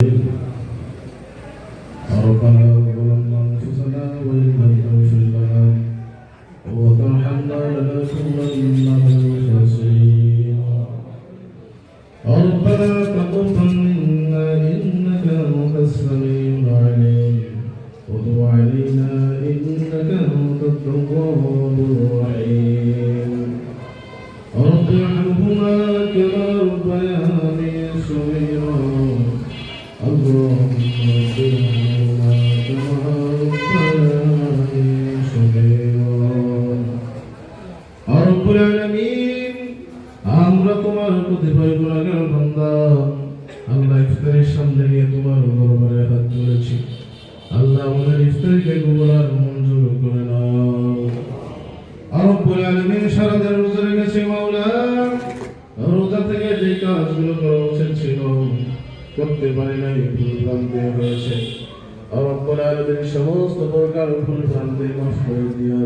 ربنا ظلمنا أنفسنا وإن لم تغفر لنا وترحمنا لنكونن من الخاسرين ربنا تقبل منا إنك أنت السميع العليم وتب علينا إنك أنت التواب الرحيم رب ارحمهما كما ربياني صغيرا اللهم ارحمهما كما ربياني صغيرا رب العالمين আমরা তোমার প্রতিভয় গুণাগার বান্দা আল্লাহ ইফতারের সামনে নিয়ে তোমার দরবারে হাত তুলেছি আল্লাহ আমাদের ইফতারকে কবুল আর মঞ্জুর করে নাও রব্বুল আলামিন সারা দিন রোজা রেখেছি মাওলা রোজা থেকে যে কাজগুলো করা উচিত ছিল করতে পারি নাই ভুল ভ্রান্তি হয়েছে রব্বুল আলামিন সমস্ত প্রকার ভুল ভ্রান্তি মাফ করে দিও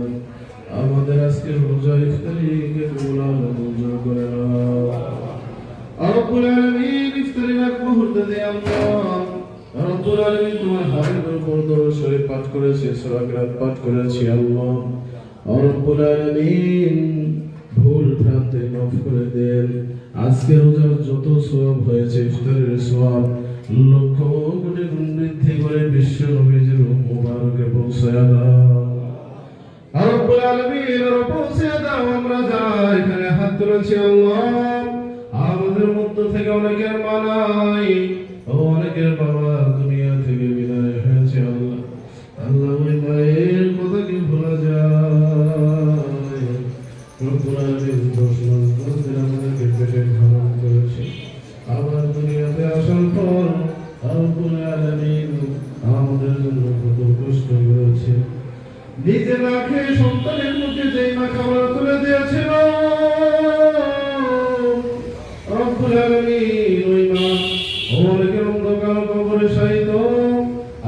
আমাদের আজকে রোজা ইফতারিকে কবুল আর মঞ্জুর করে নাও রব্বুল আলামিন ইফতারির এক মুহূর্তে দিয়ে আল্লাহ রব্বুল আলামিন তোমার হাবিবের উপর দরুদ শরীফ পাঠ করেছি সূরা কিরাত পাঠ করেছি আল্লাহ রব্বুল আলামিন ভুল ভ্রান্তি মাফ করে দেন আজকে রোজার যত সওয়াব হয়েছে ইফতারের সওয়াব লক্ষ কোটি গুণ বৃদ্ধি করে বিশ্ব নবীজির মুবারকে পৌঁছায়া দাও রব্বুল আলামিন পৌঁছায়া দাও আমরা যারা এখানে হাত তুলেছি আল্লাহ আমাদের মধ্য থেকে অনেকের মা নাই অনেকের বাবা দুনিয়া থেকে বিদায় হয়েছে আল্লাহ আল্লাহ ওই মায়ের কথা কি ভোলা যায় রব্বুল আলামিন দশমান দশদিন আমাদেরকে পেটে ধারণ করেছে আবার দুনিয়াতে আসার পর রব্বুল আলামিন আমাদের জন্য কত কষ্ট করেছে নিজে না খেয়ে সন্তানের মুখে যেই মা খাবার তুলে দিয়েছিল রব্বুল আলামিন ওই মা অনেকের অন্ধকার কবরে শায়িত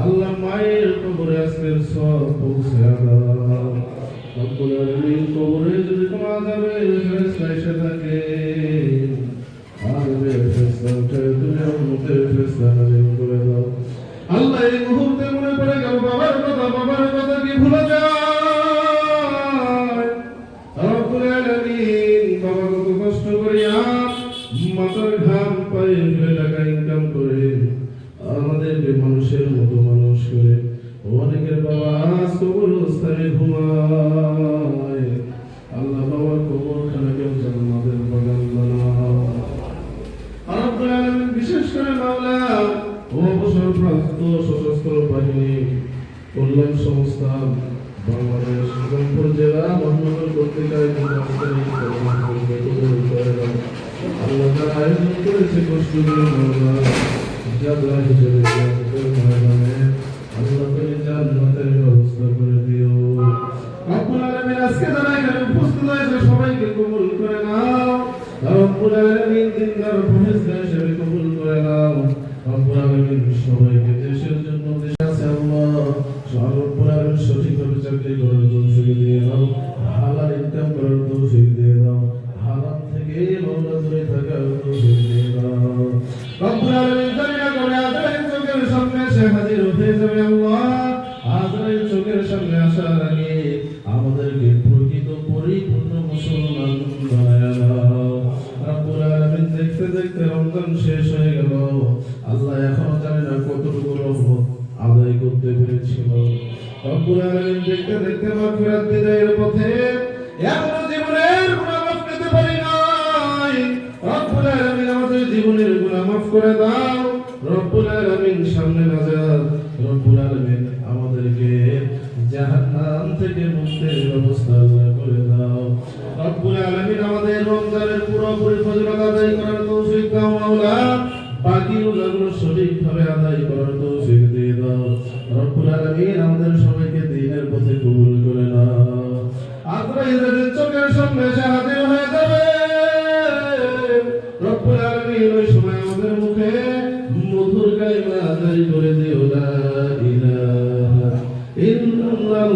আল্লাহ মায়ের কবরে আজকের সব পৌঁছে দাও রব্বুল আলামিন কবরে যদি কোনো আযাবের ফেরেশতা এসে থাকে আযাবের ফেরেশতা তুমি উম্মতের ফেরেশতা নাযিল করে দাও আল্লাহ এই মুহূর্তে মনে পড়ে গেল বাবার কথা কি ভুলে যায় রব্বুল আলামিন বাবা কত কষ্ট করিয়া মাথার ঘাম পায়ে ফেলে টাকা ইনকাম করে আমাদেরকে মানুষের মতো মানুষ করে অনেকের বাবা আজ কবরস্থানে ঘুমায় আল্লাহ বাবার কবরখানাকে জান্নাতের বাগান বানাও রব্বুল আলামিন বিশেষ করে মাওলা অবসরপ্রাপ্ত সশস্ত্র বাহিনী কল্যাণ সংস্থা বাংলাদেশ রংপুর জেলা মহানগর কর্তৃপক্ষ আল্লাহ তার আয়োজন করেছে কষ্ট করে মাওলা যাত্রা হিসেবে ময়দানে আল্লাহ তুমি জান্নাতের ব্যবস্থা করে দিও রব্বুল আলামিন আজকে যারা এখানে উপস্থিত হয়েছে সবাইকে কবুল করে নাও রব্বুল আলামিন দিনদার পরহেজগার হিসেবে কবুল করে নাও রব্বুল আলামিন সবাইকে দেশের জন্য দেশে আছে আল্লাহ রব্বুল আলামিন সঠিকভাবে চাকরি করার তৌফিক দিয়ে দাও হালাল ইনকাম করার তৌফিক দিয়ে দাও হারাম থেকে মাওলা দূরে থাকার তৌফিক দিয়ে দাও রব্বুল আলামিন জানিনা করে আজরাইল চোখের সামনে এসে হাজির হয়ে যাবে আল্লাহ আজরাইল চোখের সামনে আসার আগে আমাদেরকে প্রকৃত পরিপূর্ণ মুসলমান বানায়া দাও রব্বুল আলামিন দেখতে দেখতে রমজান শেষ হয়ে গেল আল্লাহ এখনো জানি না কতটুকু রহমত আদায় করতে পেরেছিল রব্বুল আলামিন দেখতে দেখতে মাগফিরাত বিদায়ের পথে এখনো জীবনের গুনাহ মাফ করতে পারি নাই রব্বুল আলামিন আমাদের জীবনের গুনাহ মাফ করে দাও রব্বুল আলামিন সামনে নাজাত রব্বুল আলামিন আমাদেরকে জাহান্নাম থেকে মুক্তির ব্যবস্থা আল্লাহ করে দাও রব্বুল আলামিন আমাদের রমজানের পুরোপুরি ফজিলত আদায় করার তৌফিক দাও মাওলা বাকি রোজাগুলো সঠিকভাবে আদায় করার তৌফিক দিয়ে দাও রব্বুল আলামিন আমাদের সবাইকে দ্বীনের পথে কবুল করে নাও আজরাইলের চোখের সামনে এসে হাজির হয়ে যাবে রব্বুল আলামিন ওই সময় আমাদের মুখে মধুর কালিমা জারি করে দিও লা ইলাহা ইল্লাল্লাহ